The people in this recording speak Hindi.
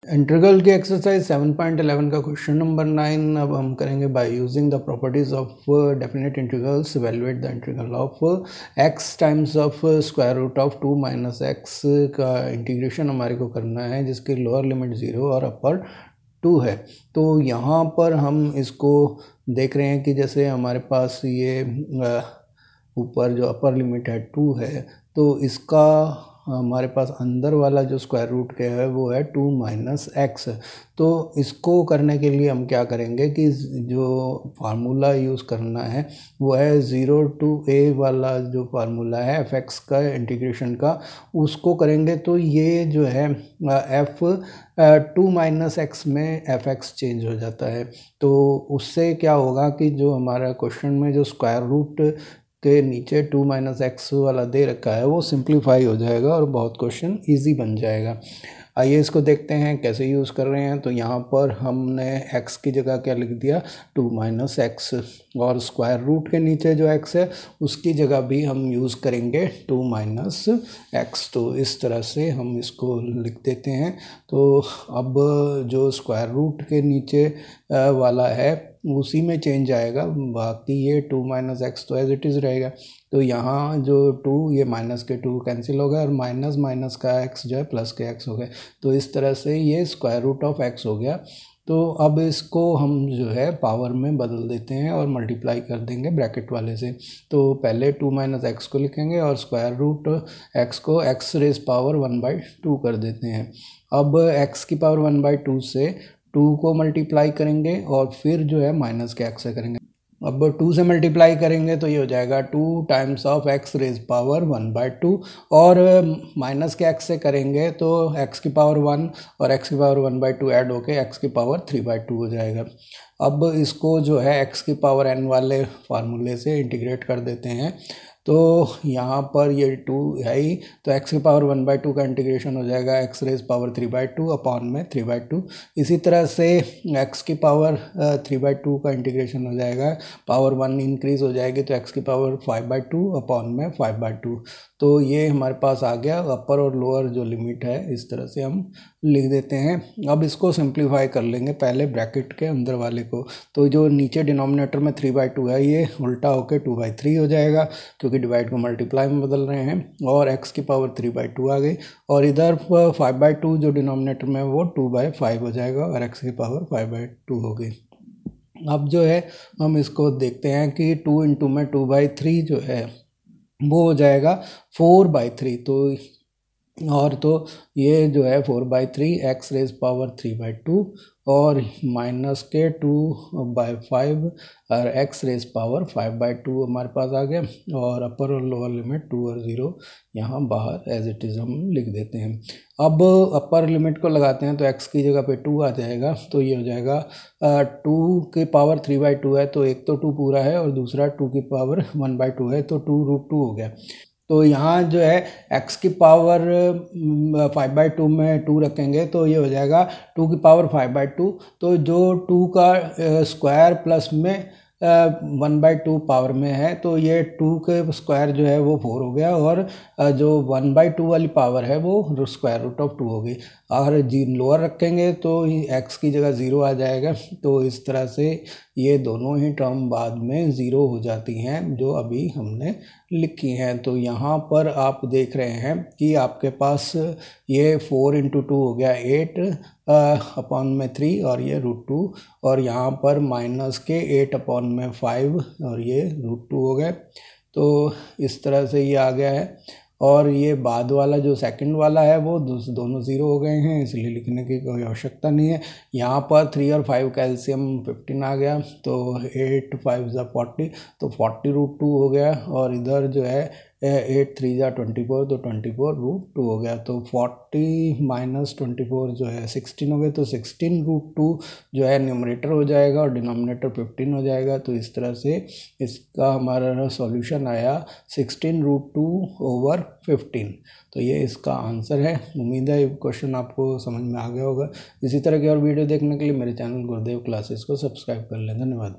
इंटीग्रल की एक्सरसाइज 7.11 का क्वेश्चन नंबर 9 अब हम करेंगे by using the properties of definite integrals evaluate the integral of x times of square root of 2 minus x का इंटीग्रेशन हमारे को करना है जिसकी लोअर लिमिट 0 और अपर 2 है। तो यहाँ पर हम इसको देख रहे हैं कि जैसे हमारे पास ये ऊपर जो अपर लिमिट है 2 है, तो इसका हमारे पास अंदर वाला जो स्क्वायर रूट के है वो है 2 माइनस एक्स। तो इसको करने के लिए हम क्या करेंगे कि जो फार्मूला यूज़ करना है वो है 0 टू a वाला जो फार्मूला है एफ एक्स का इंटीग्रेशन का, उसको करेंगे। तो ये जो है एफ 2 माइनस एक्स में एफ एक्स चेंज हो जाता है। तो उससे क्या होगा कि जो हमारा क्वेश्चन में जो स्क्वायर रूट के नीचे 2 माइनस एक्स वाला दे रखा है वो सिंप्लीफाई हो जाएगा और बहुत क्वेश्चन इजी बन जाएगा। आइए इसको देखते हैं कैसे यूज़ कर रहे हैं। तो यहाँ पर हमने x की जगह क्या लिख दिया 2 माइनस एक्स, और स्क्वायर रूट के नीचे जो x है उसकी जगह भी हम यूज़ करेंगे 2 माइनस एक्स। तो इस तरह से हम इसको लिख देते हैं। तो अब जो स्क्वायर रूट के नीचे वाला है उसी में चेंज आएगा, बाकी ये 2 माइनस एक्स तो एज इट इज़ रहेगा। तो यहाँ जो 2 ये माइनस के 2 कैंसिल हो गया और माइनस माइनस का x जो है प्लस के x हो गए। तो इस तरह से ये स्क्वायर रूट ऑफ x हो गया। तो अब इसको हम जो है पावर में बदल देते हैं और मल्टीप्लाई कर देंगे ब्रैकेट वाले से। तो पहले 2 माइनस एक्स को लिखेंगे और स्क्वायर रूट x को x रेज पावर 1/2 कर देते हैं। अब x की पावर 1/2 से 2 को मल्टीप्लाई करेंगे और फिर जो है माइनस के x से करेंगे। अब 2 से मल्टीप्लाई करेंगे तो ये हो जाएगा 2 times of x raise power 1/2, और माइनस के x से करेंगे तो x की पावर 1 और x की पावर 1/2 ऐड होके x की पावर 3/2 हो जाएगा। अब इसको जो है x की पावर n वाले फार्मूले से इंटीग्रेट कर देते हैं। तो यहाँ पर ये 2 है ही, तो x की पावर 1/2 का इंटीग्रेशन हो जाएगा x रेज पावर 3/2 अपॉन में 3/2। इसी तरह से x की पावर 3/2 का इंटीग्रेशन हो जाएगा, पावर 1 इंक्रीज हो जाएगी तो x की पावर 5/2 अपॉन में 5/2। तो ये हमारे पास आ गया अपर और लोअर जो लिमिट है, इस तरह से हम लिख देते हैं। अब इसको सिंप्लीफाई कर लेंगे पहले ब्रैकेट के अंदर वाले को। तो जो नीचे डिनोमिनेटर में 3/2 है ये उल्टा होकर 2/3 हो जाएगा, क्योंकि डिवाइड को मल्टीप्लाई में बदल रहे हैं, और x की पावर 3/2 आ गई, और इधर 5/2 जो डिनोमिनेटर में वो 2/5 हो जाएगा और x की पावर 5/2 हो गई। अब जो है हम इसको देखते हैं कि 2 इंटू में 2/3 जो है वो हो जाएगा 4/3। तो और तो ये जो है 4/3 x रेज पावर 3/2 और माइनस के 2/5 और x रेज पावर 5/2 हमारे पास आ गया, और अपर और लोअर लिमिट 2 और 0 यहाँ बाहर एज इट इज़ हम लिख देते हैं। अब अपर लिमिट को लगाते हैं तो x की जगह पे 2 आ जाएगा। तो ये हो जाएगा 2 की पावर 3/2 है, तो एक तो 2 पूरा है और दूसरा 2 की पावर 1/2 है, तो 2√2 हो गया। तो यहाँ जो है x की पावर 5/2 में 2 रखेंगे तो ये हो जाएगा 2 की पावर 5/2। तो जो 2 का स्क्वायर प्लस में 1/2 पावर में है, तो ये 2 के स्क्वायर जो है वो 4 हो गया, और जो 1/2 वाली पावर है वो स्क्वायर रूट ऑफ 2 हो गई। और जी लोअर रखेंगे तो x की जगह 0 आ जाएगा। तो इस तरह से ये दोनों ही टर्म बाद में 0 हो जाती हैं जो अभी हमने लिखी हैं। तो यहाँ पर आप देख रहे हैं कि आपके पास ये 4 इंटू 2 हो गया 8 अपॉन में 3 और ये √2, और यहाँ पर माइनस के 8 अपॉन में 5 और ये √2 हो गए। तो इस तरह से ये आ गया है, और ये बाद वाला जो सेकंड वाला है वो दोनों 0 हो गए हैं, इसलिए लिखने की कोई आवश्यकता नहीं है। यहाँ पर 3 और 5 का एलसीएम 15 आ गया, तो 8 5 ज़ा 40, तो 40√2 हो गया, और इधर जो है 8 3 ज़ा 24, तो 24√2 हो गया। तो 40 माइनस 24 जो है 16 हो गए, तो 16√2 जो है न्यूमरेटर हो जाएगा और डिनोमिनेटर 15 हो जाएगा। तो इस तरह से इसका हमारा सॉल्यूशन आया 16√2/15। तो ये इसका आंसर है। उम्मीद है ये क्वेश्चन आपको समझ में आ गया होगा। इसी तरह की और वीडियो देखने के लिए मेरे चैनल गुरुदेव क्लासेस को सब्सक्राइब कर लें। धन्यवाद।